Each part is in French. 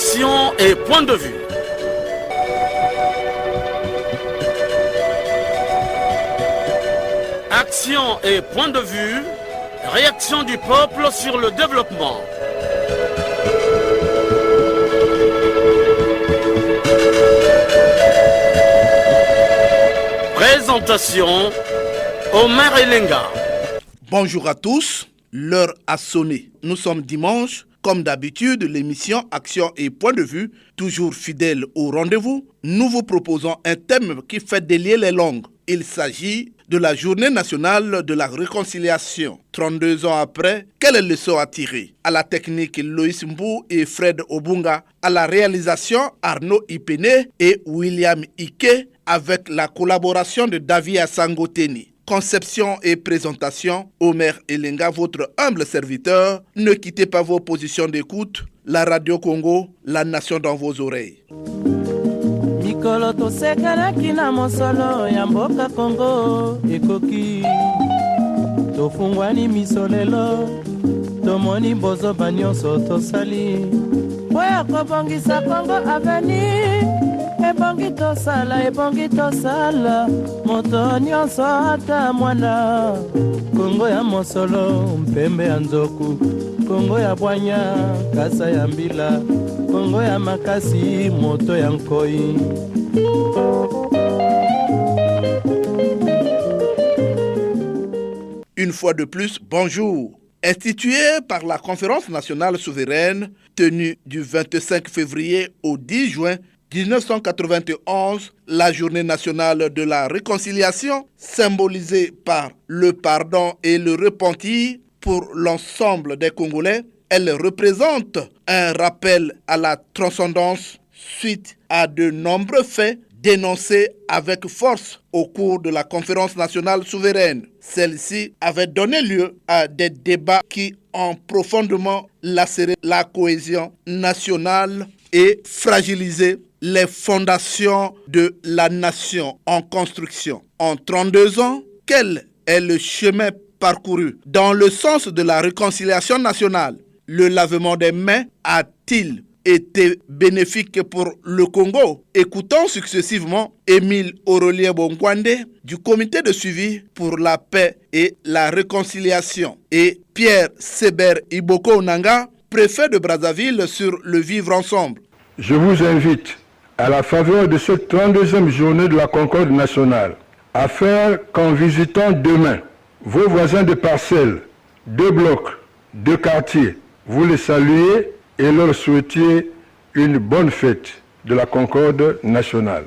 Action et point de vue. Action et point de vue. Réaction du peuple sur le développement. Présentation, Omer Elenga. Bonjour à tous, l'heure a sonné. Nous sommes dimanche, comme d'habitude, l'émission Action et Point de Vue, toujours fidèle au rendez-vous. Nous vous proposons un thème qui fait délier les langues. Il s'agit de la Journée nationale de la réconciliation. 32 ans après, quelle leçon à tirer? À la technique, Loïs Mbou et Fred Obunga. À la réalisation, Arnaud Ipene et William Ike, avec la collaboration de David Asangoteni. Conception et présentation, Omer Elenga, votre humble serviteur. Ne quittez pas vos positions d'écoute. La Radio Congo, la nation dans vos oreilles. Mikolo tosekanaki na mosolo ya mboka Congo ekoki tofungwani misolelo tomoni bozoba nyonso tosali po ya kobongisa Congo aveni ebongi tosala moto nyonso ata mwana Congo ya mosolo mpembe ya nzoku Congo ya bwanya kasa ya mbila Congo ya makasi moto ya nkoi. Une fois de plus, bonjour. Instituée par la Conférence nationale souveraine tenue du 25 février au 10 juin 1991, la Journée nationale de la réconciliation, symbolisée par le pardon et le repentir pour l'ensemble des Congolais, elle représente un rappel à la transcendance suite à de nombreux faits dénoncés avec force au cours de la Conférence nationale souveraine. Celle-ci avait donné lieu à des débats qui ont profondément lacéré la cohésion nationale et fragilisé les fondations de la nation en construction. En 32 ans, quel est le chemin parcouru dans le sens de la réconciliation nationale? Le lavement des mains a-t-il été bénéfique pour le Congo? Écoutons successivement Émile Aurélien Bongwande du comité de suivi pour la paix et la réconciliation et Pierre Séber Iboko Onanga, préfet de Brazzaville, sur le vivre ensemble. Je vous invite à la faveur de cette 32e journée de la Concorde nationale à faire qu'en visitant demain vos voisins de parcelles, de blocs, de quartiers, vous les saluez et leur souhaitiez une bonne fête de la Concorde nationale.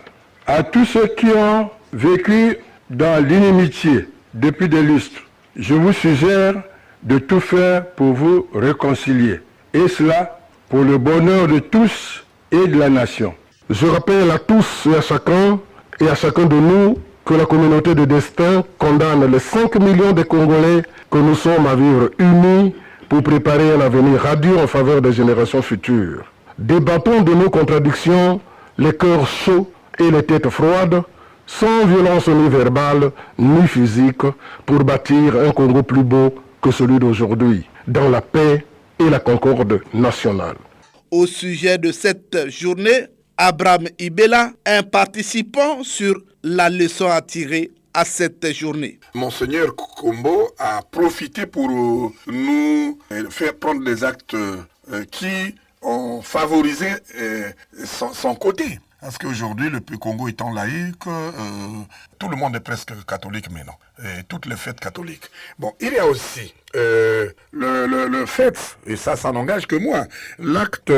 À tous ceux qui ont vécu dans l'inimitié depuis des lustres, je vous suggère de tout faire pour vous réconcilier. Et cela pour le bonheur de tous et de la nation. Je rappelle à tous et à chacun de nous que la communauté de destin condamne les 5 millions de Congolais que nous sommes à vivre unis pour préparer un avenir radieux en faveur des générations futures. Débattons de nos contradictions, les cœurs chauds et les têtes froides, sans violence ni verbale ni physique, pour bâtir un Congo plus beau que celui d'aujourd'hui, dans la paix et la concorde nationale. Au sujet de cette journée, Abraham Ibela, un participant sur la leçon à tirer à cette journée. Monseigneur Kombo a profité pour nous faire prendre des actes qui ont favorisé son côté. Parce qu'aujourd'hui, le Congo étant laïque, tout le monde est presque catholique maintenant. Et toutes les fêtes catholiques. Bon, il y a aussi le fait, et ça n'engage que moi, l'acte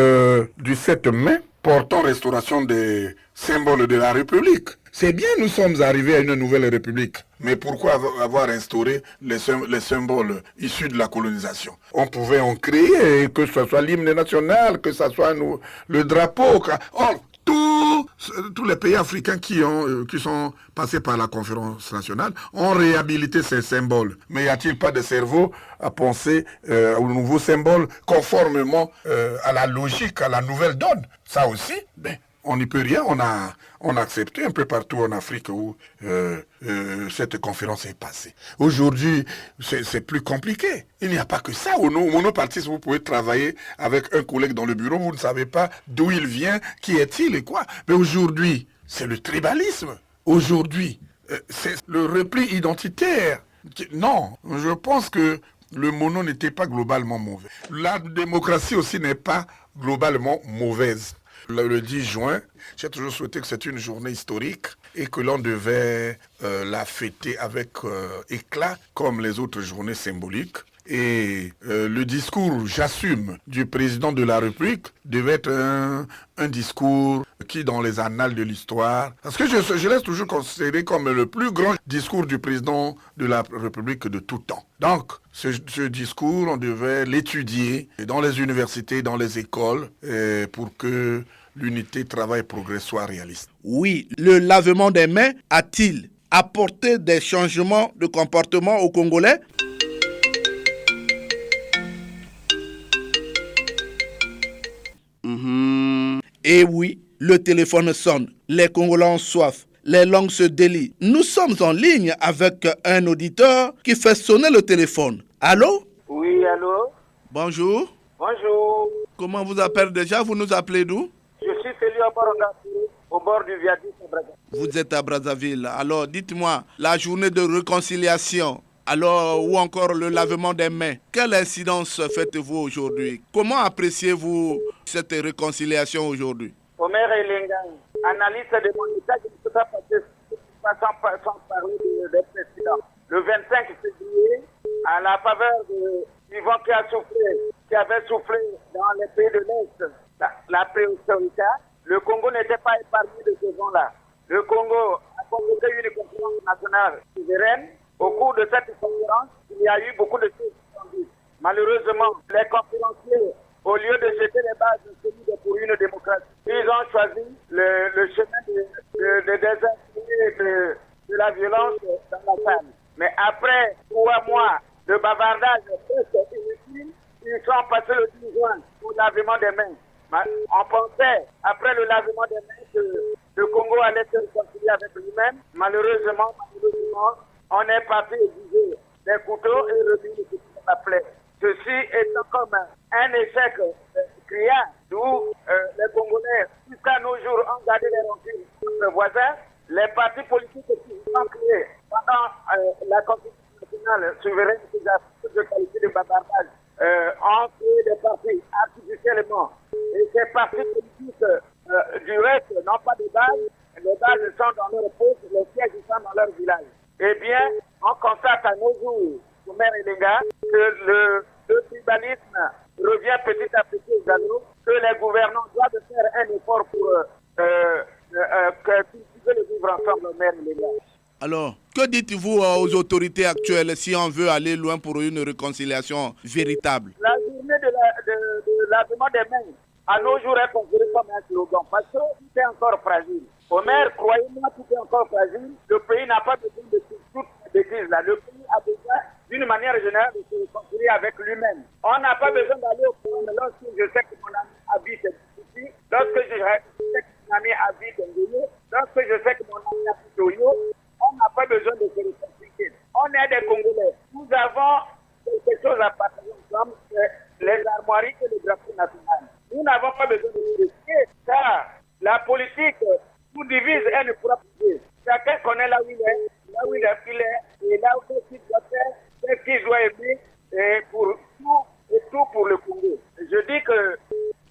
du 7 mai portant restauration des symboles de la République. C'est bien, nous sommes arrivés à une nouvelle République. Mais pourquoi avoir instauré les symboles issus de la colonisation? On pouvait en créer, que ce soit l'hymne national, que ce soit le drapeau. Tous les pays africains qui sont passés par la conférence nationale ont réhabilité ces symboles. Mais y a-t-il pas de cerveau à penser aux nouveaux symboles conformément à la logique, à la nouvelle donne? Ça aussi, on n'y peut rien. On a accepté un peu partout en Afrique où cette conférence est passée. Aujourd'hui, c'est plus compliqué. Il n'y a pas que ça. Au monopartisme, vous pouvez travailler avec un collègue dans le bureau, vous ne savez pas d'où il vient, qui est-il et quoi. Mais aujourd'hui, c'est le tribalisme. Aujourd'hui, c'est le repli identitaire. Non, je pense que le mono n'était pas globalement mauvais. La démocratie aussi n'est pas globalement mauvaise. Le 10 juin, j'ai toujours souhaité que c'était une journée historique et que l'on devait la fêter avec éclat comme les autres journées symboliques. Et le discours, j'assume, du président de la République devait être un discours qui, dans les annales de l'histoire, parce que je laisse toujours considérer comme le plus grand discours du président de la République de tout temps. Donc, ce discours, on devait l'étudier dans les universités, dans les écoles, pour que l'unité travail-progrès soit réaliste. Oui, le lavement des mains a-t-il apporté des changements de comportement aux Congolais? Et oui, le téléphone sonne, les Congolais ont soif, les langues se délient. Nous sommes en ligne avec un auditeur qui fait sonner le téléphone. Allô? Oui, allô? Bonjour. Bonjour. Comment vous appelez déjà? Vous nous appelez d'où? Je suis Félix Oborongapuru, au bord du viaduc à Brazzaville. Vous êtes à Brazzaville. Alors, dites-moi, la journée de réconciliation, alors, ou encore le lavement des mains, quelle incidence faites-vous aujourd'hui? Comment appréciez-vous cette réconciliation aujourd'hui? Omer Elenga, analyste de mon état, je ne peux pas passer sans parler des présidents. Le 25 février, à la faveur du vent qui avait soufflé dans les pays de l'Est, la préautorité, le Congo n'était pas épargné de ce vent-là. Le Congo a convoqué une conférence nationale souveraine. Au cours de cette conférence, il y a eu beaucoup de choses qui sont dites. Malheureusement, les conférenciers, au lieu de jeter les bases pour une démocratie, ils ont choisi le chemin de désintégrer de la violence dans la salle. Mais après 3 mois de bavardage presque inutile, ils sont passés le 10 juin au lavement des mains. On pensait, après le lavement des mains, que le Congo allait se réconcilier avec lui-même. Malheureusement, on est parti exiger des couteaux et remis le couteau à la plaie. Ceci étant comme un échec criant, d'où les Congolais, jusqu'à nos jours, ont gardé les rancunes entre voisins. Les partis politiques qui sont créés pendant la Constitution nationale souveraine de qualité de bavardage ont créé des partis artificiellement. Et ces partis politiques, du reste, n'ont pas de base. Les bases sont dans leur poste, les sièges sont dans leur village. Eh bien, on constate à nos jours, Omer Elenga, que le tribalisme revient petit à petit aux galop, que les gouvernants doivent faire un effort pour cultiver le vivre ensemble, Omer Elenga. Alors, que dites-vous aux autorités actuelles si on veut aller loin pour une réconciliation véritable? La journée de lavement des mains, à nos jours, est considérée comme un slogan, parce que tout est encore fragile. Omer, croyez-moi, tout est encore fragile. Le pays n'a pas besoin de toutes ces bêtises-là. Le pays a besoin, d'une manière générale, de se réconcilier avec lui-même. On n'a pas besoin d'aller au point, lorsque je sais que mon ami habite ici, lorsque je sais que mon ami habite en Guinée, lorsque je sais que mon ami habite au Yo, on n'a pas besoin de se réconcilier. On est des Congolais. Nous avons quelque chose à partager ensemble, les armoiries et le drapeau national. Nous n'avons pas besoin de nous risquer, car la politique nous divise et ne pourra plus. Chacun connaît là où il est, et là où il doit faire, ce qu'il doit aimer, et tout pour le Congo. Je dis que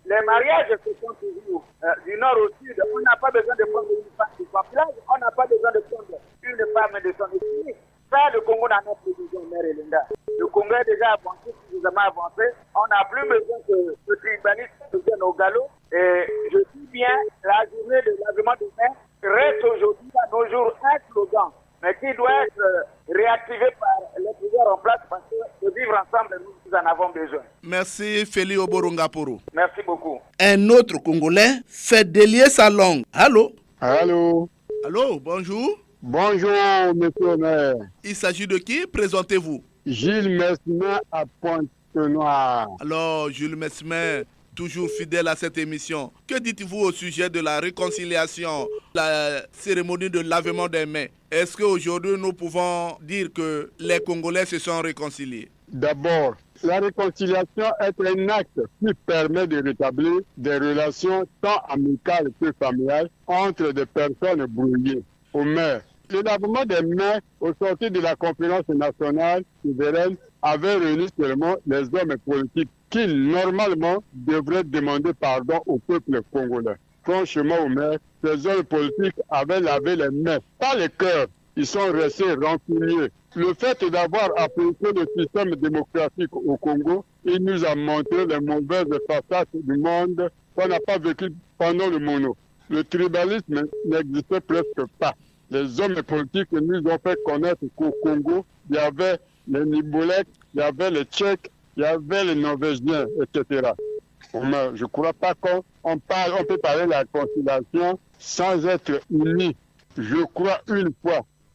les mariages se font toujours du nord au sud. On n'a pas besoin de prendre une femme de son village, on n'a pas besoin de prendre une femme de son ethnie. Ça, le Congo n'a pas besoin, Mère Elenga. Le Congo est déjà avancé, suffisamment avancé. On n'a plus besoin que le tribalisme devienne au galop. Et je dis bien, la journée de lavement des mains reste aujourd'hui, à nos jours, un slogan, mais qui doit être réactivé par les pouvoirs en place parce que de vivre ensemble, nous en avons besoin. Merci Félix Oborongapuru. Merci beaucoup. Un autre Congolais fait délier sa langue. Allô? Allô? Allô, bonjour. Bonjour, monsieur le maire. Il s'agit de qui? Présentez-vous. Gilles Mesmer à Pointe-Noire. Alors, Jules Mesmer, toujours fidèle à cette émission. Que dites-vous au sujet de la réconciliation, la cérémonie de lavement des mains? Est-ce qu'aujourd'hui nous pouvons dire que les Congolais se sont réconciliés? D'abord, la réconciliation est un acte qui permet de rétablir des relations tant amicales que familiales entre des personnes brouillées. Omer, le lavement des mains au sortir de la conférence nationale souveraine avait réuni seulement les hommes politiques qui, normalement, devraient demander pardon au peuple congolais. Franchement, Omer, ces hommes politiques avaient lavé les mains, pas le cœur. Ils sont restés rancuniers. Le fait d'avoir appliqué le système démocratique au Congo, il nous a montré les mauvaises façades du monde qu'on n'a pas vécu pendant le mono. Le tribalisme n'existait presque pas. Les hommes politiques nous ont fait connaître qu'au Congo, il y avait les Nibolèques, il y avait les Tchèques, il y avait les Norvégiens, etc. Je ne crois pas qu'on peut parler de la réconciliation sans être unis. Je crois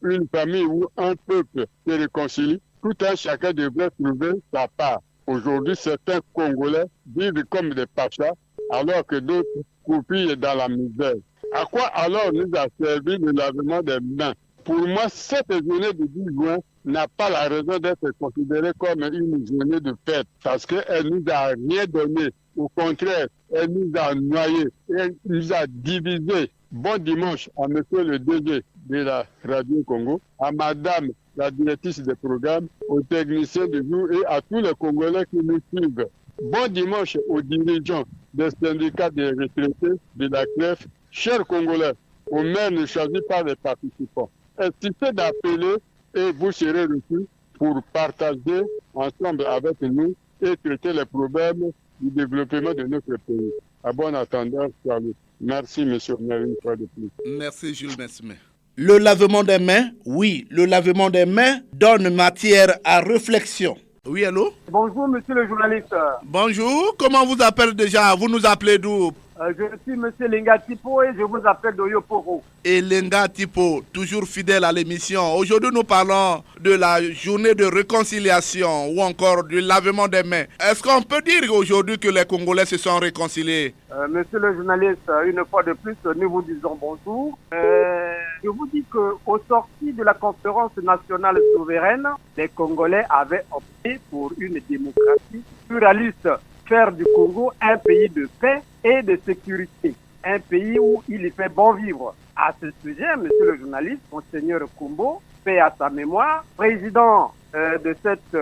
une famille ou un peuple se réconcilie, tout un chacun devrait trouver sa part. Aujourd'hui, certains Congolais vivent comme des pachas, alors que d'autres croupillent dans la misère. À quoi alors nous a servi le lavement des mains? Pour moi, cette journée du 10 juin n'a pas la raison d'être considérée comme une journée de fête, parce qu'elle nous a rien donné. Au contraire, elle nous a noyés, elle nous a divisés. Bon dimanche à monsieur le DG de la Radio Congo, à madame la directrice des programmes, aux techniciens de jour et à tous les Congolais qui nous suivent. Bon dimanche aux dirigeants des syndicats des retraités de la CREF. Chers Congolais, au maire ne choisit pas les participants. Insistez d'appeler et vous serez reçus pour partager ensemble avec nous et traiter les problèmes du développement de notre pays. À bon attendant, salut. Merci, monsieur le maire, une fois de plus. Merci, Jules Mesme. Le lavement des mains, oui, le lavement des mains donne matière à réflexion. Oui, allô? Bonjour, monsieur le journaliste. Bonjour, comment vous appelez déjà? Vous nous appelez d'où? Je suis monsieur Lenga Tipo et je vous appelle d'Oyoporo. Et Lenga Tipo, toujours fidèle à l'émission. Aujourd'hui, nous parlons de la journée de réconciliation ou encore du lavement des mains. Est-ce qu'on peut dire aujourd'hui que les Congolais se sont réconciliés? Monsieur le journaliste, une fois de plus, nous vous disons bonjour. Je vous dis qu'au sorti de la conférence nationale souveraine, les Congolais avaient opté pour une démocratie pluraliste. Faire du Congo un pays de paix et de sécurité, un pays où il fait bon vivre. À ce sujet, monsieur le journaliste, Monseigneur Kombo, paix à sa mémoire, président de cette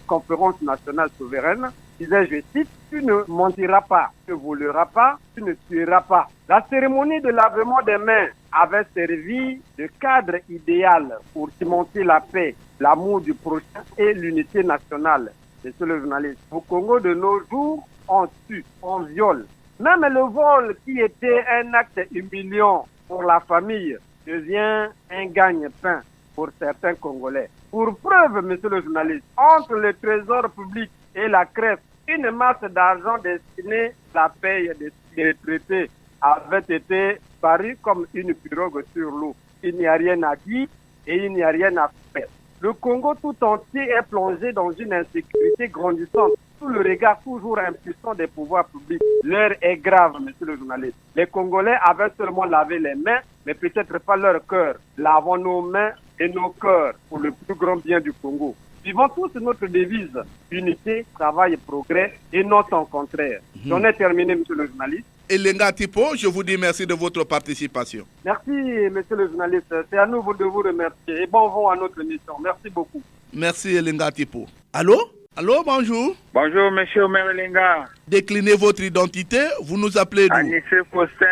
conférence nationale souveraine, disait, je cite, « Tu ne mentiras pas, tu ne voleras pas, tu ne tueras pas ». La cérémonie de lavement des mains avait servi de cadre idéal pour cimenter la paix, l'amour du prochain et l'unité nationale. Monsieur le journaliste, au Congo de nos jours, on tue, on viole. Même le vol qui était un acte humiliant pour la famille devient un gagne-pain pour certains Congolais. Pour preuve, monsieur le journaliste, entre le trésor public et la CREF, une masse d'argent destinée à la paye des retraités avait été parue comme une pirogue sur l'eau. Il n'y a rien à dire et il n'y a rien à faire. Le Congo tout entier est plongé dans une insécurité grandissante, sous le regard toujours impuissant des pouvoirs publics. L'heure est grave, monsieur le journaliste. Les Congolais avaient seulement lavé les mains, mais peut-être pas leur cœur. Lavons nos mains et nos cœurs pour le plus grand bien du Congo. Vivons tous notre devise, unité, travail et progrès, et non son contraire. J'en ai terminé, monsieur le journaliste. Et Lenga Tipo, je vous dis merci de votre participation. Merci, monsieur le journaliste. C'est à nous de vous remercier. Et bon vent à notre mission. Merci beaucoup. Merci, Lenga Tipo. Allô? Allô, bonjour. Bonjour, monsieur Omer Lenga. Déclinez votre identité, vous nous appelez d'où? Anissé Faustin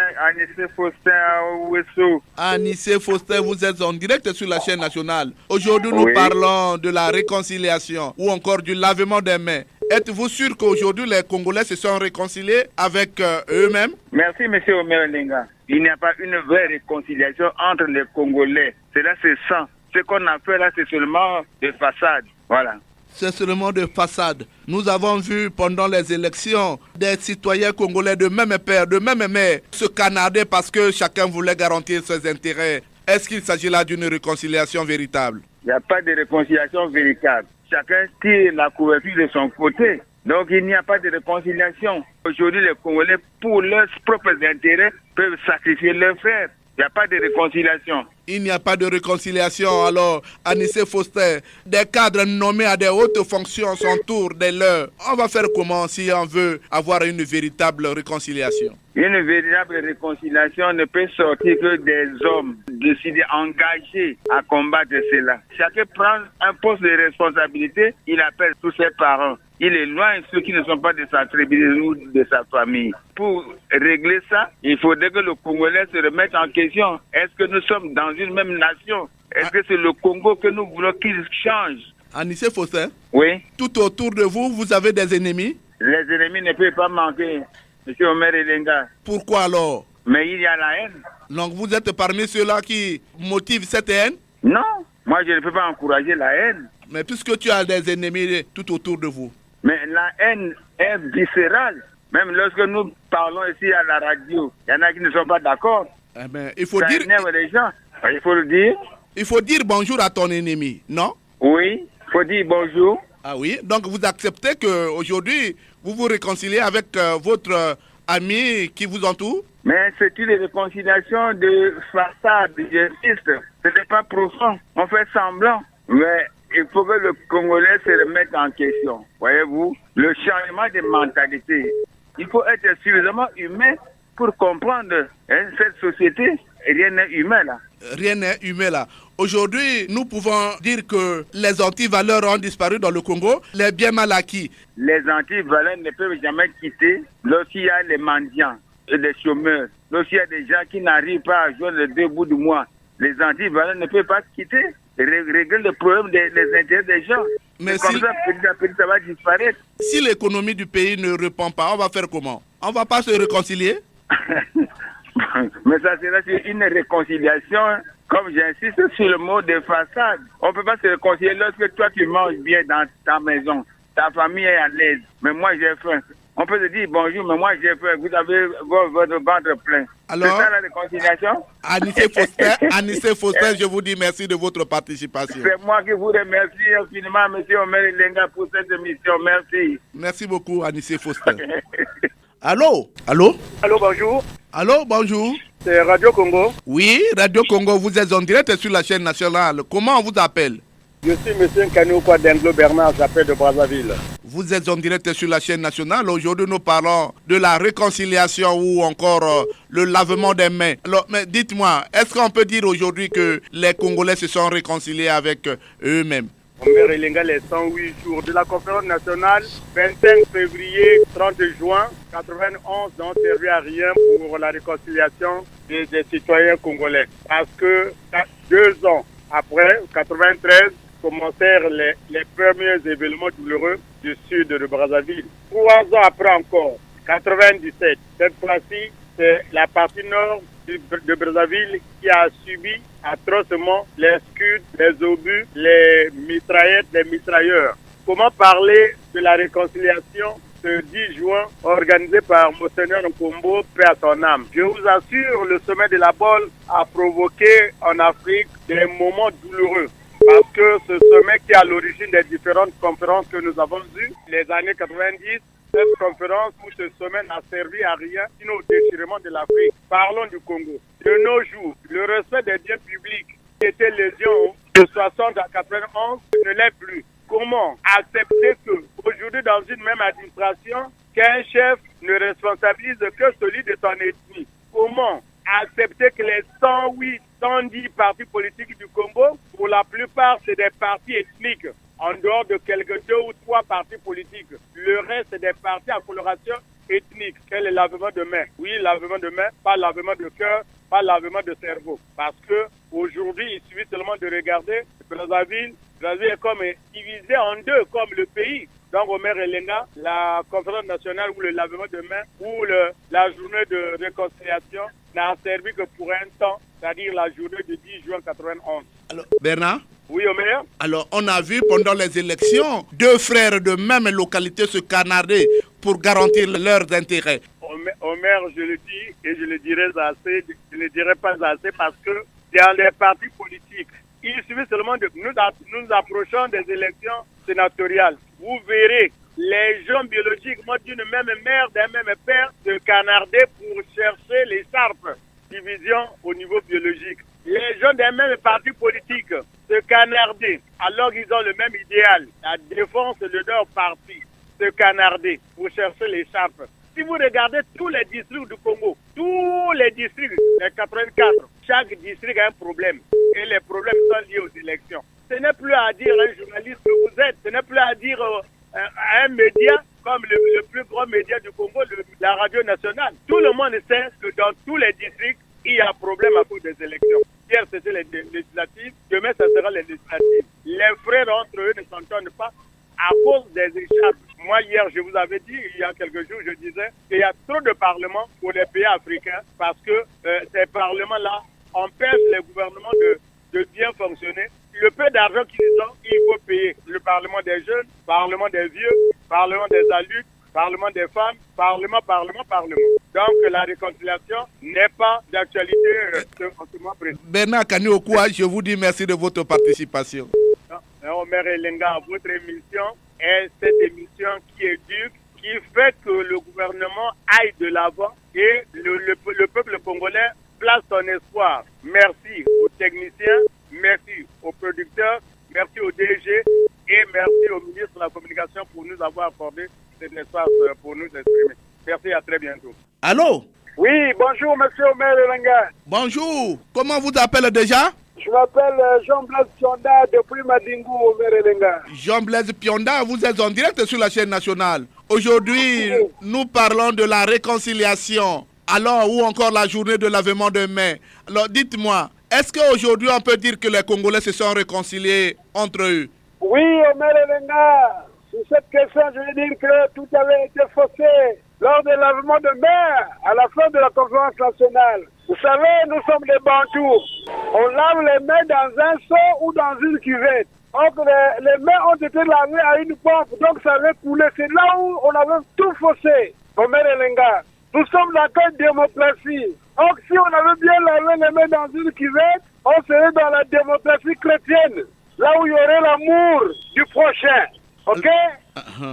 Ouesso. Anissé Faustin, vous êtes en direct sur la chaîne nationale. Aujourd'hui, nous parlons de la réconciliation ou encore du lavement des mains. Êtes-vous sûr qu'aujourd'hui, les Congolais se sont réconciliés avec eux-mêmes? Merci, monsieur Omer Lenga. Il n'y a pas une vraie réconciliation entre les Congolais. Cela, c'est ça. Ce qu'on a fait là, c'est seulement de façade. Voilà. C'est seulement de façade. Nous avons vu pendant les élections des citoyens congolais de même père, de même mère se canarder parce que chacun voulait garantir ses intérêts. Est-ce qu'il s'agit là d'une réconciliation véritable? Il n'y a pas de réconciliation véritable. Chacun tire la couverture de son côté. Donc il n'y a pas de réconciliation. Aujourd'hui, les Congolais, pour leurs propres intérêts, peuvent sacrifier leurs frères. Il n'y a pas de réconciliation. Il n'y a pas de réconciliation. Alors, Anissé Faustin, des cadres nommés à des hautes fonctions s'entourent des leurs. On va faire comment si on veut avoir une véritable réconciliation? Une véritable réconciliation ne peut sortir que des hommes décidés, engagés à combattre cela. Chacun prend un poste de responsabilité, il appelle tous ses parents. Il éloigne ceux qui ne sont pas de sa tribu ou de sa famille. Pour régler ça, il faudrait que le Congolais se remette en question. Est-ce que nous sommes dans une même nation? Est-ce que c'est le Congo que nous voulons qu'il change? Anissé Faustin? Oui. Tout autour de vous, vous avez des ennemis? Les ennemis ne peuvent pas manquer, M. Omer Elenga. Pourquoi alors? Mais il y a la haine. Donc vous êtes parmi ceux-là qui motivent cette haine? Non, moi je ne peux pas encourager la haine. Mais puisque tu as des ennemis tout autour de vous. Mais la haine est viscérale. Même lorsque nous parlons ici à la radio, il y en a qui ne sont pas d'accord. Eh ben, il faut ça dire... énerve les gens. Il faut le dire. Il faut dire bonjour à ton ennemi, non? Oui, il faut dire bonjour. Ah oui, donc vous acceptez qu'aujourd'hui, vous vous réconciliez avec votre ami qui vous entoure? Mais c'est une réconciliation de façade, j'insiste. Ce n'est pas profond. On fait semblant. Mais il faut que le Congolais se remette en question. Voyez-vous, le changement de mentalité. Il faut être suffisamment humain pour comprendre cette société. Rien n'est humain là. Rien n'est humain là. Aujourd'hui, nous pouvons dire que les antivaleurs ont disparu dans le Congo, les biens mal acquis. Les antivaleurs ne peuvent jamais quitter lorsqu'il y a les mendiants et les chômeurs, lorsqu'il y a des gens qui n'arrivent pas à joindre les deux bouts du mois. Les antivaleurs ne peuvent pas quitter, régler le problème des intérêts des gens. Mais comme ça, petit à petit, ça va disparaître. Si l'économie du pays ne répond pas, on va faire comment? On va pas se réconcilier? Mais ça sera une réconciliation, comme j'insiste sur le mot de façade. On ne peut pas se réconcilier lorsque toi tu manges bien dans ta maison, ta famille est à l'aise, mais moi j'ai faim. On peut te dire bonjour, mais moi j'ai faim, vous avez votre ventre plein. Alors, c'est ça la réconciliation? Anissé Faustin, je vous dis merci de votre participation. C'est moi qui vous remercie infiniment, M. Omer Elenga, pour cette émission. Merci. Merci beaucoup, Anissé Faustin. Allô? Allô? Allô, bonjour. Allô, bonjour. C'est Radio Congo. Oui, Radio Congo, vous êtes en direct sur la chaîne nationale. Comment on vous appelle? Je suis M. Kanouka Denglo Bernard, j'appelle de Brazzaville. Vous êtes en direct sur la chaîne nationale. Aujourd'hui, nous parlons de la réconciliation ou encore le lavement des mains. Alors, mais dites-moi, est-ce qu'on peut dire aujourd'hui que les Congolais se sont réconciliés avec eux-mêmes? Omer Elenga, les 108 jours de la conférence nationale, 25 février, 30 juin 91 n'ont servi à rien pour la réconciliation des citoyens congolais. Parce que 2 ans après, 93, commencèrent les premiers événements douloureux du sud de Brazzaville. 3 ans après encore, 97, cette fois-ci, c'est la partie nord de Brazzaville qui a subi atrocement les scuds, les obus, les mitraillettes, les mitrailleurs. Comment parler de la réconciliation ce 10 juin organisé par Monseigneur Nkombo, paix à son âme? Je vous assure, le sommet de la Bolle a provoqué en Afrique des moments douloureux. Parce que ce sommet qui est à l'origine des différentes conférences que nous avons eues, les années 90, cette conférence ou ce sommet n'a servi à rien, sinon au déchirement de l'Afrique. Parlons du Congo. De nos jours, le respect des biens publics qui était légion de 60 à 91 ne l'est plus. Comment accepter que aujourd'hui dans une même administration, qu'un chef ne responsabilise que celui de son ethnie? Comment accepter que les 108, 110 partis politiques du Congo, pour la plupart, c'est des partis ethniques, en dehors de quelques 2 ou 3 partis politiques. Le reste, c'est des partis à coloration ethnique. Quel est lavement de main? Oui, lavement de main, pas lavement de cœur, pas lavement de cerveau. Parce que aujourd'hui, il suffit seulement de regarder Brazzaville. Brazzaville est comme divisé en 2, comme le pays. Donc, Omer Elenga, la conférence nationale ou le lavement de main ou la journée de réconciliation n'a servi que pour un temps, c'est-à-dire la journée du 10 juin 91. Alors, Bernard? Oui, Omer? Alors, on a vu pendant les élections 2 frères de même localité se canarder pour garantir leurs intérêts. Omer, je le dis et je le dirai assez, je ne le dirai pas assez parce que dans les partis politiques, il suffit seulement de nous approchons des élections sénatoriales. Vous verrez les gens biologiquement d'une même mère, d'un même père, se canarder pour chercher les charpes. Division au niveau biologique. Les gens d'un même parti politique se canarder alors qu'ils ont le même idéal, la défense de leur parti, se canarder pour chercher les charpes. Si vous regardez tous les districts du Congo, tous les districts, les 84, chaque district a un problème. Et les problèmes sont liés aux élections. Ce n'est plus à dire à un journaliste que vous êtes, ce n'est plus à dire à un média comme le plus grand média du Congo, la radio nationale. Tout le monde sait que dans tous les districts, il y a un problème à cause des élections. Hier, c'était les législatives, demain, ça sera les législatives. Les frères entre eux ne s'entendent pas à cause des écharpes. Moi, hier, je vous avais dit, il y a quelques jours, je disais qu'il y a trop de parlements pour les pays africains parce que ces parlements-là empêchent les gouvernements de bien fonctionner. Le peu d'argent qu'ils ont, il faut payer. Le parlement des jeunes, parlement des vieux, parlement des adultes, parlement des femmes, parlement. Donc la réconciliation n'est pas d'actualité en ce moment précis. Bernard Kaniokoua, je vous dis merci de votre participation. Omer Elenga, votre émission est cette émission qui éduque, qui fait que le gouvernement aille de l'avant et le peuple congolais place son espoir. Merci aux techniciens, merci aux producteurs, merci au DG et merci au ministre de la Communication pour nous avoir accordé cet espace pour nous exprimer. Merci, à très bientôt. Allô? Oui, bonjour monsieur Omer Elenga. Bonjour, comment vous appelez déjà? Je m'appelle Jean-Blaise Pionda depuis Madingou, Omer Elenga. Jean-Blaise Pionda, vous êtes en direct sur la chaîne nationale. Aujourd'hui, nous parlons de la réconciliation, alors ou encore la journée de lavement de mains. Alors dites-moi, est-ce qu'aujourd'hui on peut dire que les Congolais se sont réconciliés entre eux? Oui, Omer Elenga. Sur cette question, je veux dire que tout avait été faussé lors du lavement de mains à la fin de la conférence nationale. Vous savez, nous sommes des Bantous. On lave les mains dans un seau ou dans une cuvette. Donc les mains ont été lavées à une pompe, donc ça avait coulé. C'est là où on avait tout faussé, Omer Elenga. Nous sommes dans quelle démocratie? Donc si on avait bien lavé les mains dans une cuvette, on serait dans la démocratie chrétienne, là où il y aurait l'amour du prochain. Ok?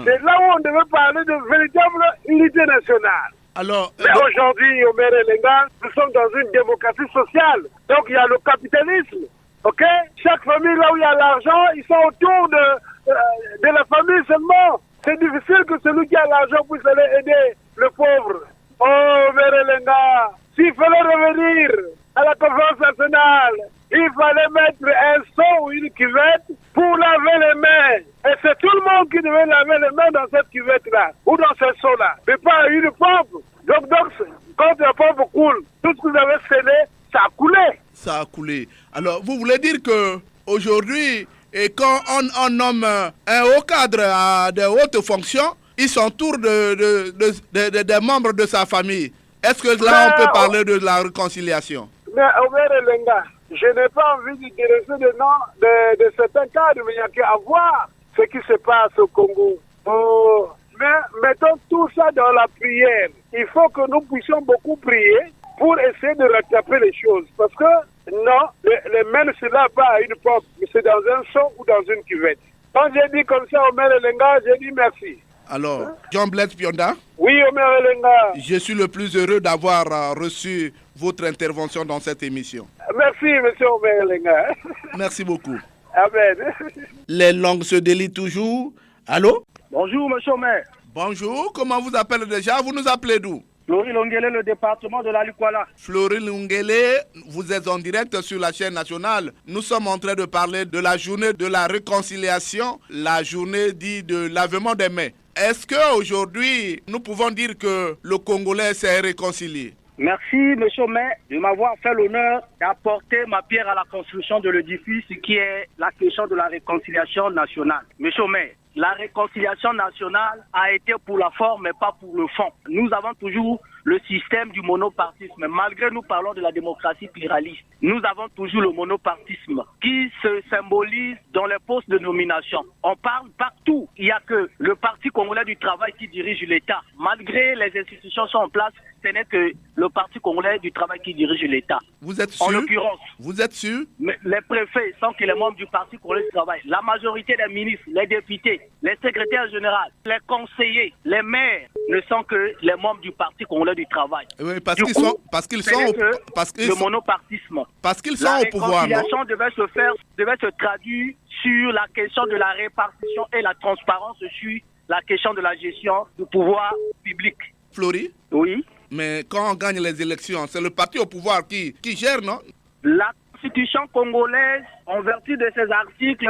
C'est là où on devait parler de véritable unité nationale. Alors, mais aujourd'hui, Omer Elenga, nous sommes dans une démocratie sociale. Donc il y a le capitalisme. Ok? Chaque famille, là où il y a l'argent, ils sont autour de la famille seulement. C'est difficile que celui qui a l'argent puisse aller aider le pauvre. Oh, Omer Elenga, s'il fallait revenir à la conférence nationale, il fallait mettre un seau ou une cuvette pour laver les mains. Et c'est tout le monde qui devait laver les mains dans cette cuvette-là, ou dans ce seau-là, mais pas une pompe. Donc, quand la pompe coule, tout ce que vous avez scellé, ça a coulé. Ça a coulé. Alors, vous voulez dire que aujourd'hui, et quand on nomme un haut cadre à de hautes fonctions, ils s'entourent des membres de sa famille. Est-ce que là, on peut parler de la réconciliation? Mais Omer Elenga, je n'ai pas envie de dresser le nom de certains cadres, mais il n'y a qu'à voir ce qui se passe au Congo. Oh. Mais mettons tout ça dans la prière. Il faut que nous puissions beaucoup prier pour essayer de rattraper les choses. Parce que, non, les mains ne se lavent pas à une pompe, mais c'est dans un seau ou dans une cuvette. Quand j'ai dit comme ça Omer Elenga, j'ai dit merci. Alors, Jean-Blaise Pionda? Oui, Omer Elenga. Je suis le plus heureux d'avoir reçu votre intervention dans cette émission. Merci, monsieur Omer Elenga. Merci beaucoup. Amen. Les langues se délient toujours. Allô? Bonjour, monsieur Omer. Bonjour, comment vous appelez déjà? Vous nous appelez d'où? Flori Longele, le département de la Lukwala. Flori Longele, vous êtes en direct sur la chaîne nationale. Nous sommes en train de parler de la journée de la réconciliation, la journée dite de lavement des mains. Est-ce qu'aujourd'hui, nous pouvons dire que le Congolais s'est réconcilié? Merci, monsieur Omer, de m'avoir fait l'honneur d'apporter ma pierre à la construction de l'édifice qui est la question de la réconciliation nationale. Monsieur Omer, la réconciliation nationale a été pour la forme mais pas pour le fond. Nous avons toujours le système du monopartisme. Malgré nous parlons de la démocratie pluraliste, nous avons toujours le monopartisme qui se symbolise dans les postes de nomination. On parle partout. Il n'y a que le Parti congolais du travail qui dirige l'État. Malgré les institutions sont en place, ce n'est que le Parti congolais du travail qui dirige l'État. Vous êtes sûr? En l'occurrence, vous êtes sûr? Les préfets sont que les membres du Parti congolais du travail. La majorité des ministres, les députés, les secrétaires généraux, les conseillers, les maires ne sont que les membres du Parti congolais du travail. Oui, parce qu'ils sont le monopartisme. Parce qu'ils sont au pouvoir. La réconciliation devait se traduire sur la question de la répartition et la transparence sur la question de la gestion du pouvoir public. Flory? Oui. Mais quand on gagne les élections, c'est le parti au pouvoir qui gère, non? La Constitution congolaise, en vertu de ses articles,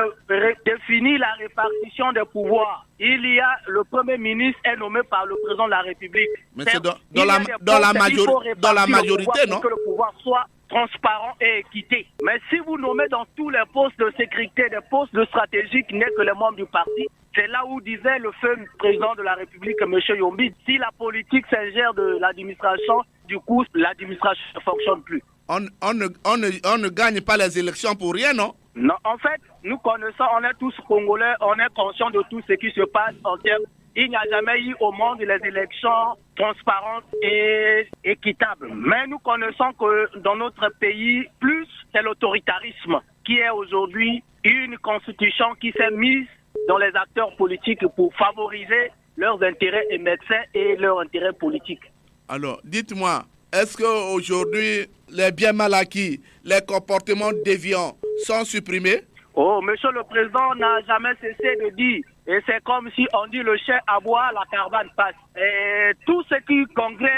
définit la répartition des pouvoirs. Il y a le Premier ministre est nommé par le président de la République. Mais c'est dans la majorité, non? Pour que le pouvoir soit transparent et équité. Mais si vous nommez dans tous les postes de sécurité, des postes de stratégie qui n'est que les membres du parti, c'est là où disait le feu président de la République, M. Yombi, si la politique s'ingère de l'administration, du coup, l'administration ne fonctionne plus. On ne gagne pas les élections pour rien, non? Non, en fait, nous connaissons, on est tous Congolais, on est conscients de tout ce qui se passe en termes. Il n'y a jamais eu au monde les élections transparentes et équitables. Mais nous connaissons que dans notre pays, plus c'est l'autoritarisme qui est aujourd'hui une constitution qui s'est mise dans les acteurs politiques pour favoriser leurs intérêts médecins et leurs intérêts politiques. Alors, dites-moi, est-ce qu'aujourd'hui, les biens mal acquis, les comportements déviants sont supprimés? Oh, monsieur le président n'a jamais cessé de dire, et c'est comme si on dit le chien aboie, la caravane passe. Et tout ce qui congrène,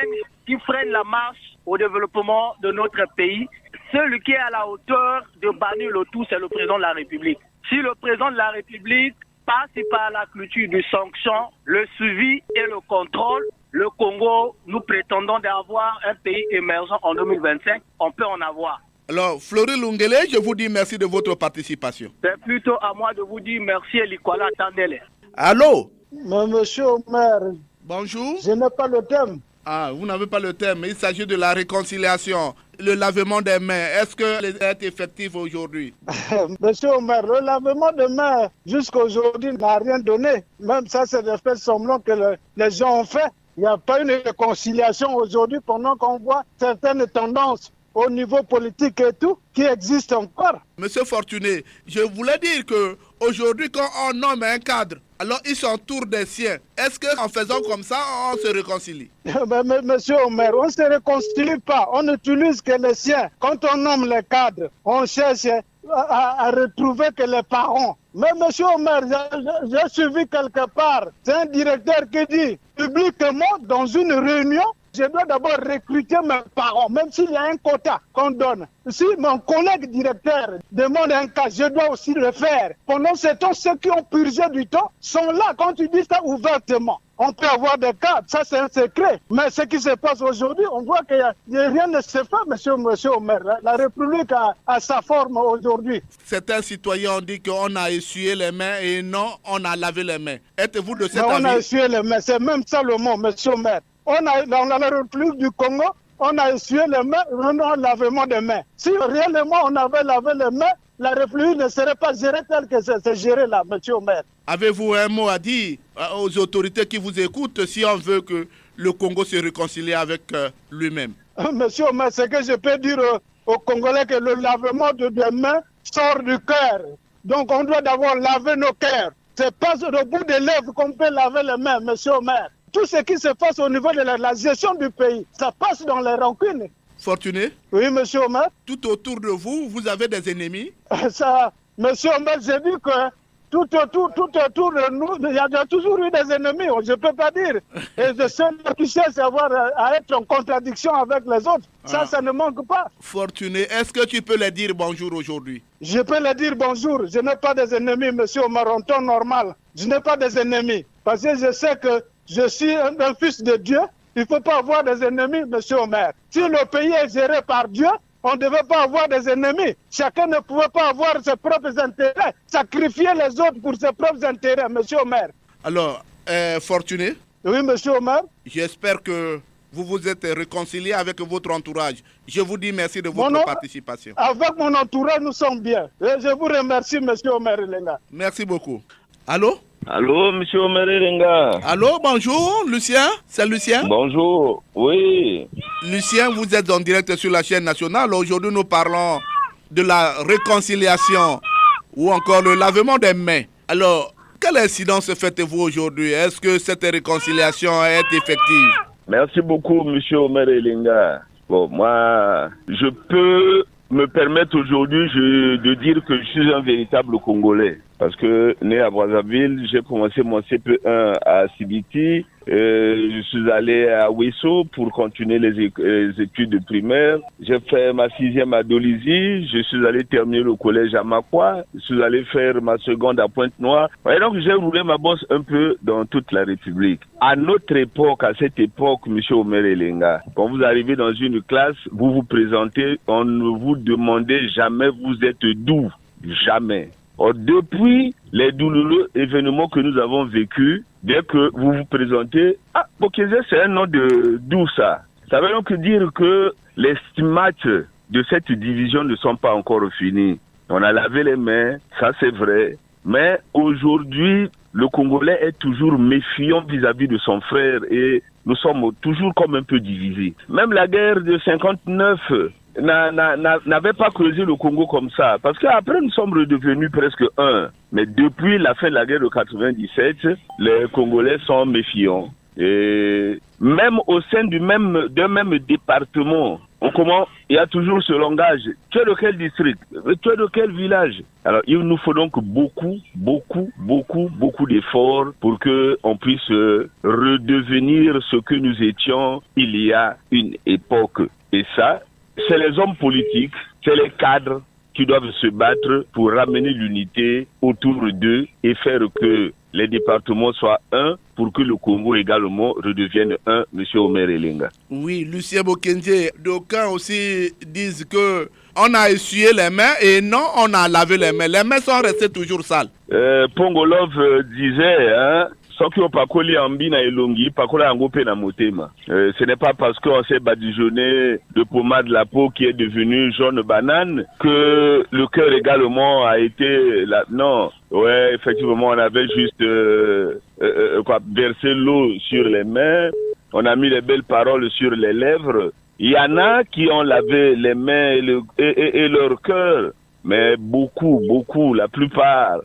qui freine la marche au développement de notre pays, celui qui est à la hauteur de bannir le tout, c'est le président de la République. Si le président de la République passe par la culture de sanctions, le suivi et le contrôle, le Congo, nous prétendons d'avoir un pays émergent en 2025, on peut en avoir. Alors, Flory Lungele, je vous dis merci de votre participation. C'est plutôt à moi de vous dire merci, Likola Tandele. Allô? Monsieur Omer. Bonjour. Je n'ai pas le thème. Ah, vous n'avez pas le thème. Il s'agit de la réconciliation, le lavement des mains. Est-ce que c'est effectif aujourd'hui? Monsieur Omer, le lavement des mains jusqu'à aujourd'hui n'a rien donné. Même ça, c'est des faits semblants que les gens ont fait. Il n'y a pas une réconciliation aujourd'hui pendant qu'on voit certaines tendances au niveau politique et tout, qui existe encore. Monsieur Fortuné, je voulais dire que aujourd'hui, quand on nomme un cadre, alors il s'entoure des siens. Est-ce qu'en faisant comme ça, on se réconcilie? Monsieur Omer, on ne se réconcilie pas. On n'utilise que les siens. Quand on nomme les cadres, on cherche à retrouver que les parents. Mais monsieur Omer, j'ai suivi quelque part, c'est un directeur qui dit publiquement dans une réunion, je dois d'abord recruter mes parents, même s'il y a un quota qu'on donne. Si mon collègue directeur demande un cas, je dois aussi le faire. Pendant ce temps, ceux qui ont purgé du temps sont là quand tu dis ça ouvertement. On peut avoir des cas, ça c'est un secret. Mais ce qui se passe aujourd'hui, on voit que rien ne se fait, monsieur Omer. La République a sa forme aujourd'hui. Certains citoyens ont dit qu'on a essuyé les mains et non, on a lavé les mains. Êtes-vous de cet avis? On a essuyé les mains, c'est même ça le mot, monsieur Omer. On a, dans la République du Congo, on a essuyé les mains, non lavement des mains. Si réellement on avait lavé les mains, la République ne serait pas gérée telle que c'est géré là, monsieur Omer. Avez-vous un mot à dire aux autorités qui vous écoutent si on veut que le Congo se réconcilie avec lui-même? Monsieur Omer, ce que je peux dire aux Congolais, que le lavement des mains sort du cœur. Donc on doit d'abord laver nos cœurs. C'est pas au bout des lèvres qu'on peut laver les mains, monsieur Omer. Tout ce qui se passe au niveau de la gestion du pays, ça passe dans les rancunes. Fortuné? Oui, monsieur Omer. Tout autour de vous, vous avez des ennemis? Ça, monsieur Omer, j'ai dit que tout autour de nous, il y a toujours eu des ennemis, je ne peux pas dire. Et de ceux qui cherchent à être en contradiction avec les autres, ça ne manque pas. Fortuné, est-ce que tu peux leur dire bonjour aujourd'hui? Je peux leur dire bonjour. Je n'ai pas des ennemis, monsieur Omer, en temps normal. Je n'ai pas des ennemis. Parce que je sais que je suis un fils de Dieu. Il ne faut pas avoir des ennemis, monsieur Omer. Si le pays est géré par Dieu, on ne devait pas avoir des ennemis. Chacun ne pouvait pas avoir ses propres intérêts, sacrifier les autres pour ses propres intérêts, monsieur Omer. Alors, Fortuné? Oui, monsieur Omer. J'espère que vous vous êtes réconcilié avec votre entourage. Je vous dis merci de votre participation. Avec mon entourage, nous sommes bien. Et je vous remercie, M. Omer Elenga. Merci beaucoup. Allô? Allô, M. Omer Elenga. Allô, bonjour, Lucien. C'est Lucien? Bonjour, oui. Lucien, vous êtes en direct sur la chaîne nationale. Aujourd'hui, nous parlons de la réconciliation ou encore le lavement des mains. Alors, quelle incidence faites-vous aujourd'hui? Est-ce que cette réconciliation est effective? Merci beaucoup, M. Omer Elenga. Bon, moi, je peux me permettre aujourd'hui de dire que je suis un véritable Congolais. Parce que, né à Brazzaville, j'ai commencé mon CP1 à Sibiti. Je suis allé à Ouesso pour continuer les études primaires. J'ai fait ma 6e à Dolisie. Je suis allé terminer le collège à Makwa. Je suis allé faire ma seconde à Pointe-Noire. Et donc, j'ai roulé ma bosse un peu dans toute la République. À notre époque, à cette époque, M. Omer Elenga, quand vous arrivez dans une classe, vous vous présentez, on ne vous demandait jamais vous êtes d'où. Jamais. Or, depuis les douloureux événements que nous avons vécus, dès que vous vous présentez, Bokézé, c'est un nom d'où ça? Ça veut donc dire que les stigmates de cette division ne sont pas encore finis. On a lavé les mains, ça c'est vrai, mais aujourd'hui, le Congolais est toujours méfiant vis-à-vis de son frère et nous sommes toujours comme un peu divisés. Même la guerre de 59 n'avait pas creusé le Congo comme ça. Parce qu'après, nous sommes redevenus presque un. Mais depuis la fin de la guerre de 97, les Congolais sont méfiants. Et même au sein d'un même département, il y a toujours ce langage. Tu es de quel district? Tu es de quel village? Alors, il nous faut donc beaucoup d'efforts pour qu'on puisse redevenir ce que nous étions il y a une époque. Et ça, c'est les hommes politiques, c'est les cadres qui doivent se battre pour ramener l'unité autour d'eux et faire que les départements soient un pour que le Congo également redevienne un, M. Omer Elenga. Oui, Lucien Bokenje, d'aucuns aussi disent que on a essuyé les mains et non, on a lavé les mains. Les mains sont restées toujours sales. Pongolov disait, soki opakoli ambi na elongi, pakola yango pe na motema. Ce n'est pas parce qu'on s'est badigeonné de pommade la peau qui est devenue jaune banane que le cœur également a été là. Non, ouais, effectivement, on avait juste versé l'eau sur les mains, on a mis les belles paroles sur les lèvres. Il y en a qui ont lavé les mains et leur cœur, mais beaucoup, la plupart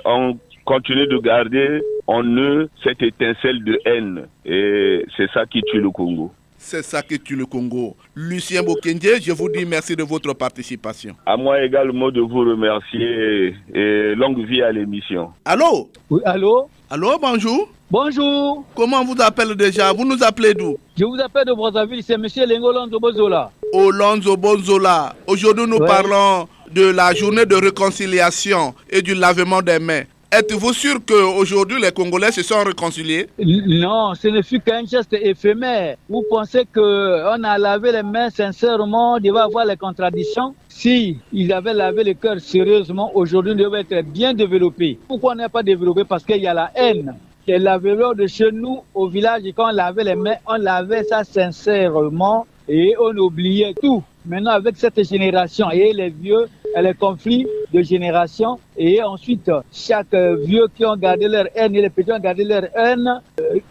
ont continué de garder en eux cette étincelle de haine. Et c'est ça qui tue le Congo. C'est ça qui tue le Congo. Lucien Bokenje, je vous dis merci de votre participation. À moi également de vous remercier et longue vie à l'émission. Allô? Oui, allô? Allô, bonjour. Bonjour. Comment on vous appelle déjà? Vous nous appelez d'où? Je vous appelle de Brazzaville, c'est M. Lengo Lonzo Bonzola. Lonzo Bonzola. Aujourd'hui, nous parlons de la journée de réconciliation et du lavement des mains. Êtes-vous sûr qu'aujourd'hui, les Congolais se sont réconciliés? Non, ce ne fut qu'un geste éphémère. Vous pensez qu'on a lavé les mains sincèrement, il devait avoir les contradictions? Si ils avaient lavé le cœur sérieusement, aujourd'hui, ils devaient être bien développés. Pourquoi on n'est pas développé? Parce qu'il y a la haine. Et l'avènement de chez nous, au village, quand on lavait les mains, on lavait ça sincèrement et on oubliait tout. Maintenant, avec cette génération et les vieux, les conflits de génération, et ensuite, chaque vieux qui ont gardé leur haine et les petits ont gardé leur haine,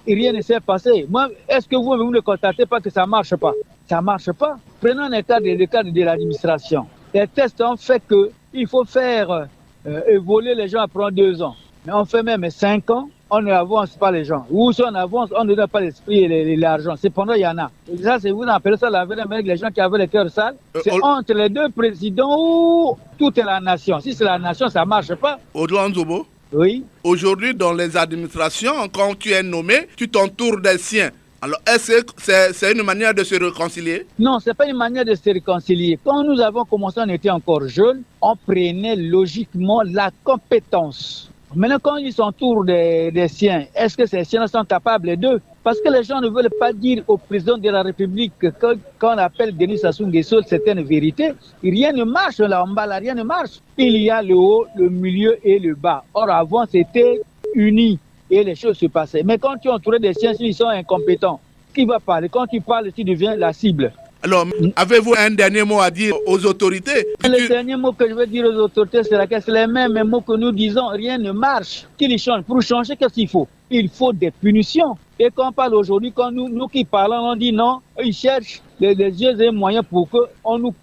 rien ne s'est passé. Moi, est-ce que vous ne constatez pas que ça ne marche pas? Ça ne marche pas. Prenons le cadre de l'administration. Les tests ont fait qu'il faut faire évoluer les gens après 2 ans. Mais on fait même 5 ans. On n'avance pas les gens. Ou si on avance, on ne donne pas l'esprit et l'argent. Cependant, il y en a. Et ça, c'est vous appelez ça laver les mains avec les gens qui avaient le cœur sale. C'est entre les deux présidents ou toute la nation. Si c'est la nation, ça ne marche pas. Au-delà Nzobo? Oui. Aujourd'hui, dans les administrations, quand tu es nommé, tu t'entoures des siens. Alors, est-ce que c'est une manière de se réconcilier? Non, ce n'est pas une manière de se réconcilier. Quand nous avons commencé, on était encore jeunes, on prenait logiquement la compétence. Maintenant, quand ils s'entourent des siens, est-ce que ces siens sont capables d'eux? Parce que les gens ne veulent pas dire au président de la République que quand on appelle Denis Sassou Nguesso, c'est une vérité. Rien ne marche là en bas, là, rien ne marche. Il y a le haut, le milieu et le bas. Or, avant, c'était uni et les choses se passaient. Mais quand tu es entouré des siens, ils sont incompétents. qui va parler. Quand tu parles, tu deviens la cible. Alors, avez-vous un dernier mot à dire aux autorités? Le dernier mot que je veux dire aux autorités, c'est laquelle? C'est les mêmes mots que nous disons, rien ne marche. Qu'ils changent. Pour changer, qu'est-ce qu'il faut? Il faut des punitions. Et quand on parle aujourd'hui, quand nous qui parlons, on dit non, ils cherchent des yeux et moyens pour qu'on nous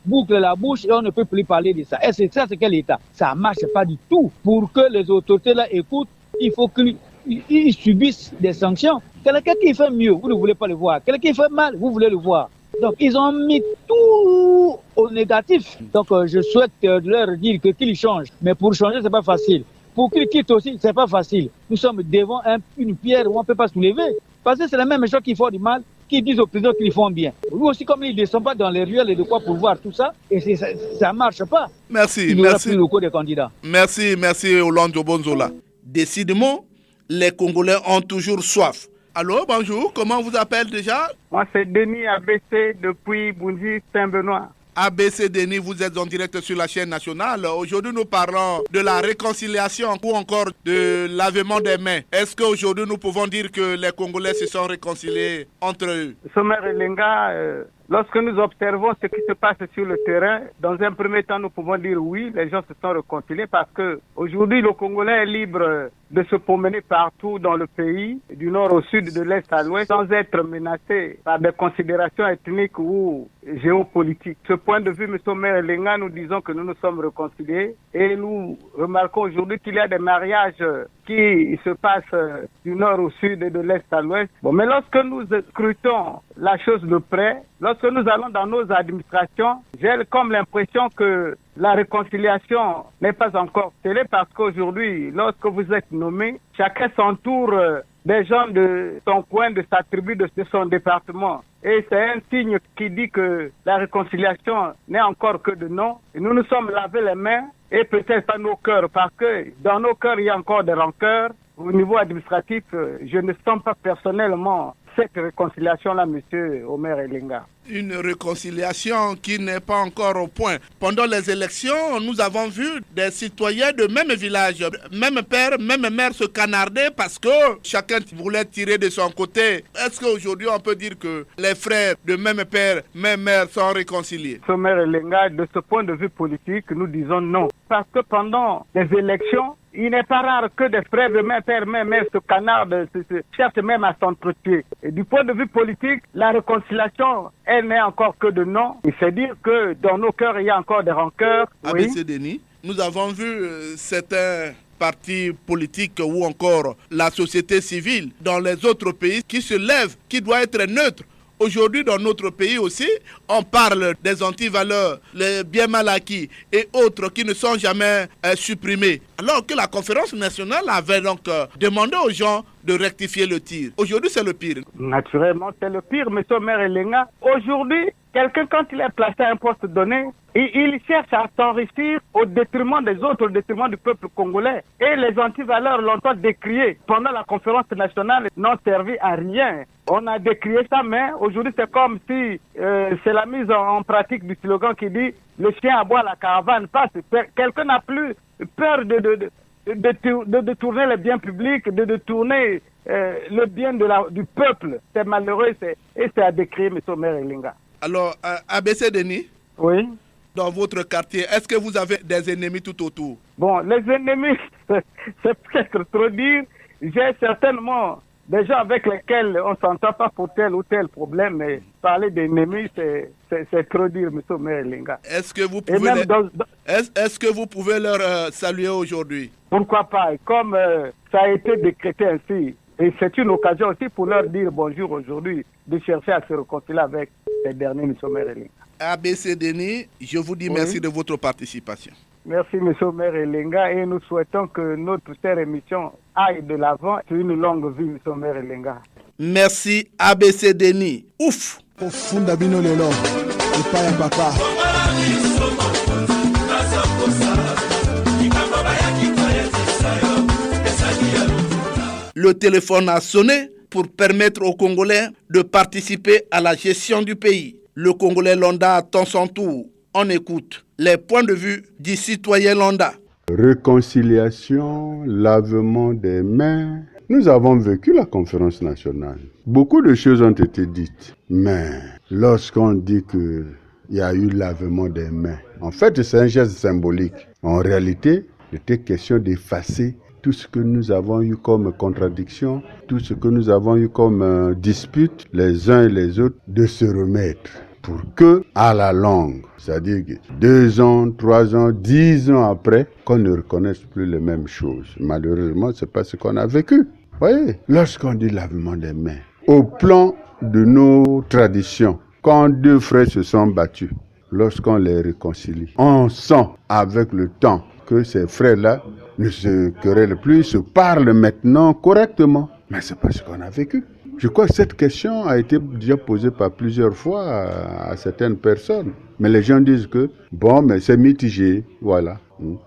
boucle la bouche et on ne peut plus parler de ça. Et c'est ça, c'est quel État? Ça ne marche pas du tout. Pour que les autorités là écoutent, il faut qu'ils subissent des sanctions. Quelqu'un qui fait mieux, vous ne voulez pas le voir. Quelqu'un qui fait mal, vous voulez le voir. Donc, ils ont mis tout au négatif. Donc, je souhaite leur dire qu'ils changent. Mais pour changer, ce n'est pas facile. Pour qu'ils quittent aussi, ce n'est pas facile. Nous sommes devant une pierre où on ne peut pas soulever. Parce que c'est la même chose qui font du mal, qui disent aux présidents qu'ils font bien. Nous aussi, comme ils ne descendent pas dans les ruelles et de quoi pour voir tout ça, et ça ne marche pas. Merci, il merci. Plus le coup des candidats. Merci, Hollande Bonzola. Décidément, les Congolais ont toujours soif. Allô, bonjour, comment on vous appelle déjà? Moi, c'est Denis ABC depuis Bunji, Saint-Benoît. ABC Denis, vous êtes en direct sur la chaîne nationale. Aujourd'hui, nous parlons de la réconciliation ou encore de lavement des mains. Est-ce qu'aujourd'hui, nous pouvons dire que les Congolais se sont réconciliés entre eux? Sommer Elenga, lorsque nous observons ce qui se passe sur le terrain, dans un premier temps, nous pouvons dire oui, les gens se sont réconciliés parce que aujourd'hui, le Congolais est libre de se promener partout dans le pays, du nord au sud, de l'est à l'ouest, sans être menacé par des considérations ethniques ou géopolitiques. Ce point de vue, M. Sommer Elenga, nous disons que nous nous sommes réconciliés et nous remarquons aujourd'hui qu'il y a des mariages qui se passent du nord au sud et de l'est à l'ouest. Bon, mais lorsque nous scrutons la chose de près, lorsque nous allons dans nos administrations, j'ai comme l'impression que la réconciliation n'est pas encore scellée parce qu'aujourd'hui, lorsque vous êtes nommé, chacun s'entoure des gens de son coin, de sa tribu, de son département. Et c'est un signe qui dit que la réconciliation n'est encore que de nom. Et nous nous sommes lavé les mains et peut-être pas nos cœurs parce que dans nos cœurs, il y a encore des rancœurs. Au niveau administratif, je ne sens pas personnellement cette réconciliation-là, M. Omer Elenga. Une réconciliation qui n'est pas encore au point. Pendant les élections, nous avons vu des citoyens de même village, même père, même mère se canarder parce que chacun voulait tirer de son côté. Est-ce qu'aujourd'hui on peut dire que les frères de même père, même mère sont réconciliés? Omer Elenga, de ce point de vue politique, nous disons non. Parce que pendant les élections, il n'est pas rare que des frères de même père, même mère se canardent, se cherchent même à s'entretuer. Et du point de vue politique, la réconciliation, elle n'est encore que de nom. Il fait dire que dans nos cœurs, il y a encore des rancœurs. ABC Denis, nous avons vu certains partis politiques ou encore la société civile dans les autres pays qui se lèvent, qui doivent être neutres. Aujourd'hui, dans notre pays aussi, on parle des antivaleurs, les biens mal acquis et autres qui ne sont jamais supprimés. Alors que la conférence nationale avait donc demandé aux gens de rectifier le tir. Aujourd'hui, c'est le pire. Naturellement, c'est le pire, M. Omer Elenga. Aujourd'hui, quelqu'un, quand il est placé à un poste donné, il cherche à s'enrichir au détriment des autres, au détriment du peuple congolais. Et les antivaleurs l'ont décrié pendant la conférence nationale, n'ont servi à rien. On a décrié ça, mais aujourd'hui, c'est comme si c'est la mise en pratique du slogan qui dit « Le chien aboie, la caravane passe ». Quelqu'un n'a plus peur de détourner les biens publics, de détourner le bien du peuple. C'est malheureux et c'est à décrire, M. Omer Elenga. Alors, ABC Denis? Oui. Dans votre quartier, est-ce que vous avez des ennemis tout autour? Bon, les ennemis, c'est peut-être trop dire. J'ai certainement des gens avec lesquels on ne s'entend pas pour tel ou tel problème, mais parler d'ennemis, c'est trop dire, M. Omer Elenga. Est-ce que vous pouvez, est-ce que vous pouvez leur saluer aujourd'hui? Pourquoi pas? Comme ça a été décrété ainsi, et c'est une occasion aussi pour leur dire bonjour aujourd'hui, de chercher à se réconcilier avec ces derniers, M. Omer Elenga. ABC Denis, je vous dis merci de votre participation. Merci, M. Omer Elenga, et nous souhaitons que notre chère émission aille de l'avant sur une longue vie, M. Omer Elenga. Merci, ABC Denis. Ouf! Le téléphone a sonné pour permettre aux Congolais de participer à la gestion du pays. Le Congolais lambda attend son tour. On écoute les points de vue du citoyen lambda. Réconciliation, lavement des mains, Nous avons vécu la conférence nationale. Beaucoup de choses ont été dites. Mais lorsqu'on dit qu'il y a eu lavement des mains, en fait, c'est un geste symbolique. En réalité, il était question d'effacer tout ce que nous avons eu comme contradiction, tout ce que nous avons eu comme dispute, les uns et les autres, de se remettre. Pour que, à la longue, c'est-à-dire que 2 ans, 3 ans, 10 ans après, qu'on ne reconnaisse plus les mêmes choses. Malheureusement, c'est pas ce qu'on a vécu. Vous voyez, lorsqu'on dit lavement des mains, au plan de nos traditions, quand 2 frères se sont battus, lorsqu'on les réconcilie, on sent avec le temps que ces frères-là ne se querellent plus, se parlent maintenant correctement. Mais c'est pas ce qu'on a vécu. Je crois que cette question a été déjà posée par plusieurs fois à certaines personnes. Mais les gens disent que, bon, mais c'est mitigé, voilà.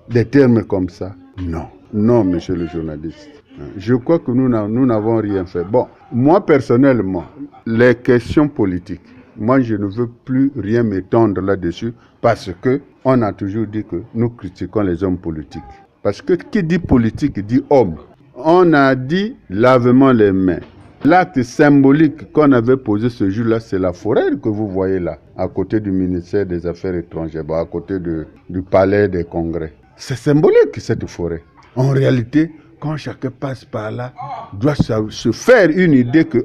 Des termes comme ça. Non, non, monsieur le journaliste. Je crois que nous n'avons rien fait. Bon, moi personnellement, les questions politiques, moi je ne veux plus rien m'étendre là-dessus parce que on a toujours dit que nous critiquons les hommes politiques. Parce que qui dit politique dit homme. On a dit lavement les mains. L'acte symbolique qu'on avait posé ce jour-là, c'est la forêt que vous voyez là, à côté du ministère des Affaires étrangères, à côté du palais des congrès. C'est symbolique cette forêt. En réalité, quand chacun passe par là, doit se faire une idée que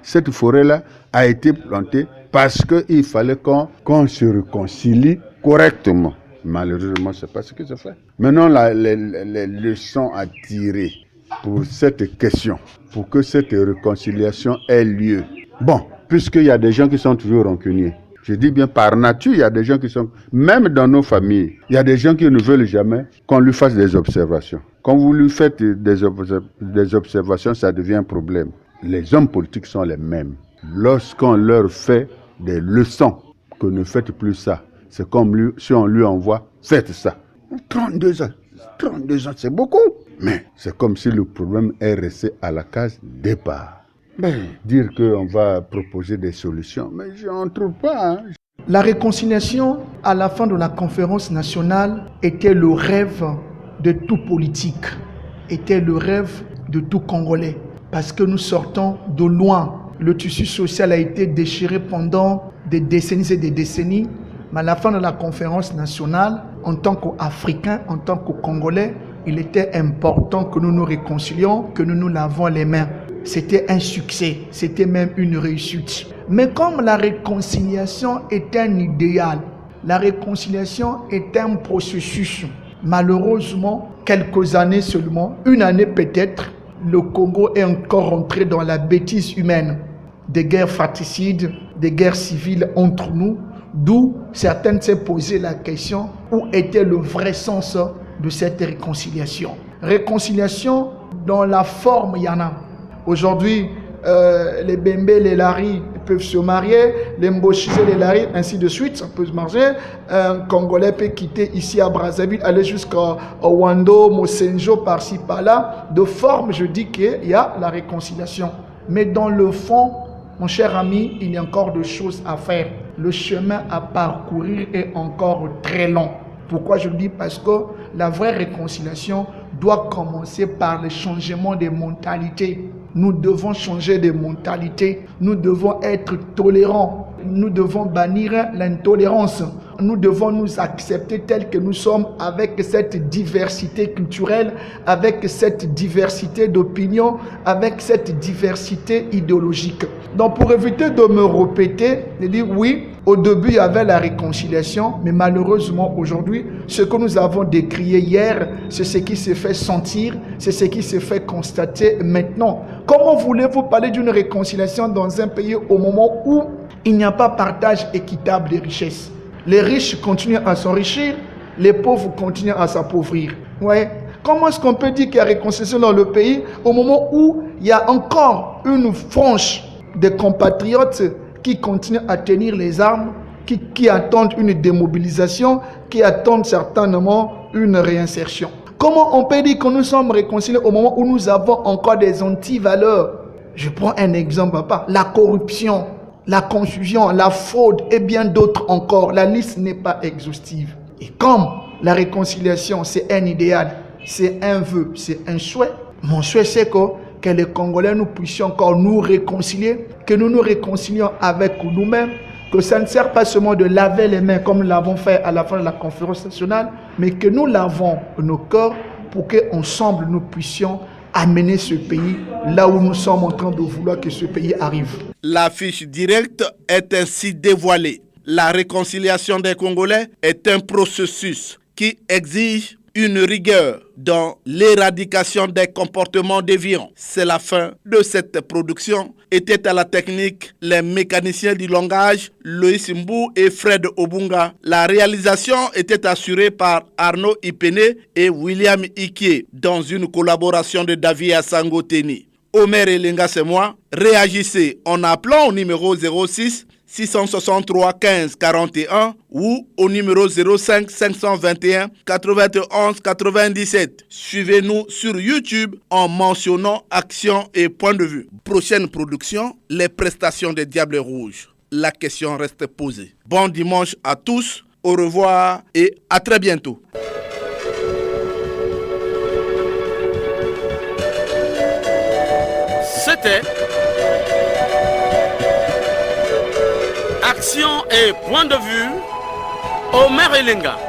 cette forêt-là a été plantée parce qu'il fallait qu'on se réconcilie correctement. Malheureusement, ce n'est pas ce qui se fait. Maintenant, les leçons à tirer pour cette question, pour que cette réconciliation ait lieu. Bon, puisqu'il y a des gens qui sont toujours rancuniers, je dis bien par nature, il y a des gens qui sont, même dans nos familles, il y a des gens qui ne veulent jamais qu'on lui fasse des observations. Quand vous lui faites des observations, ça devient un problème. Les hommes politiques sont les mêmes. Lorsqu'on leur fait des leçons, que ne faites plus ça, c'est comme si on lui envoie, faites ça. 32 ans, c'est beaucoup. Mais c'est comme si le problème est resté à la case départ. Mais dire qu'on va proposer des solutions, mais je n'en trouve pas. La réconciliation à la fin de la conférence nationale était le rêve de tout politique, était le rêve de tout Congolais. Parce que nous sortons de loin. Le tissu social a été déchiré pendant des décennies et des décennies. Mais à la fin de la conférence nationale, en tant qu'Africains, en tant que Congolais, il était important que nous nous réconcilions, que nous nous lavons les mains. C'était un succès, c'était même une réussite. Mais comme la réconciliation est un idéal, la réconciliation est un processus, malheureusement, quelques années seulement, une année peut-être, le Congo est encore entré dans la bêtise humaine. Des guerres fratricides, des guerres civiles entre nous, d'où certaines s'est posé la question, où était le vrai sens de cette réconciliation. Réconciliation, dans la forme, il y en a. Aujourd'hui, les Bembe, les Lari peuvent se marier, les Mboshisé, les Lari, ainsi de suite, ça peut se marier. Un Congolais peut quitter ici à Brazzaville, aller jusqu'à Wando, Mosenjo, par-ci, par-là. De forme, je dis qu'il y a la réconciliation. Mais dans le fond, mon cher ami, il y a encore des choses à faire. Le chemin à parcourir est encore très long. Pourquoi je le dis? Parce que la vraie réconciliation doit commencer par le changement des mentalités. Nous devons changer de mentalité. Nous devons être tolérants. Nous devons bannir l'intolérance. Nous devons nous accepter tels que nous sommes avec cette diversité culturelle, avec cette diversité d'opinions, avec cette diversité idéologique. Donc pour éviter de me répéter, je dis oui, au début il y avait la réconciliation, mais malheureusement aujourd'hui, ce que nous avons décrié hier, c'est ce qui s'est fait sentir, c'est ce qui s'est fait constater maintenant. Comment voulez-vous parler d'une réconciliation dans un pays au moment où il n'y a pas partage équitable des richesses? Les riches continuent à s'enrichir, les pauvres continuent à s'appauvrir. Ouais. Comment est-ce qu'on peut dire qu'il y a réconciliation dans le pays au moment où il y a encore une frange de compatriotes qui continuent à tenir les armes, qui attendent une démobilisation, qui attendent certainement une réinsertion? Comment on peut dire que nous sommes réconciliés au moment où nous avons encore des antivaleurs? Je prends un exemple, papa. La corruption, la confusion, la fraude et bien d'autres encore. La liste n'est pas exhaustive. Et comme la réconciliation, c'est un idéal, c'est un vœu, c'est un souhait, mon souhait c'est que que les Congolais nous puissions encore nous réconcilier, que nous nous réconcilions avec nous-mêmes, que ça ne sert pas seulement de laver les mains comme nous l'avons fait à la fin de la conférence nationale, mais que nous lavons nos corps pour qu'ensemble nous puissions amener ce pays là où nous sommes en train de vouloir que ce pays arrive. La fiche directe est ainsi dévoilée. La réconciliation des Congolais est un processus qui exige une rigueur dans l'éradication des comportements déviants. C'est la fin de cette production. Étaient à la technique les mécaniciens du langage, Loïs Mbou et Fred Obunga. La réalisation était assurée par Arnaud Ipene et William Ikie dans une collaboration de David Asangoteni. Omer Elenga, c'est moi. Réagissez en appelant au numéro 06 663 15 41 ou au numéro 05 521 91 97. Suivez-nous sur YouTube en mentionnant Action et Point de Vue. Prochaine production, les prestations des Diables Rouges. La question reste posée. Bon dimanche à tous, au revoir et à très bientôt. C'était Action et Point de Vue, Omer Elenga.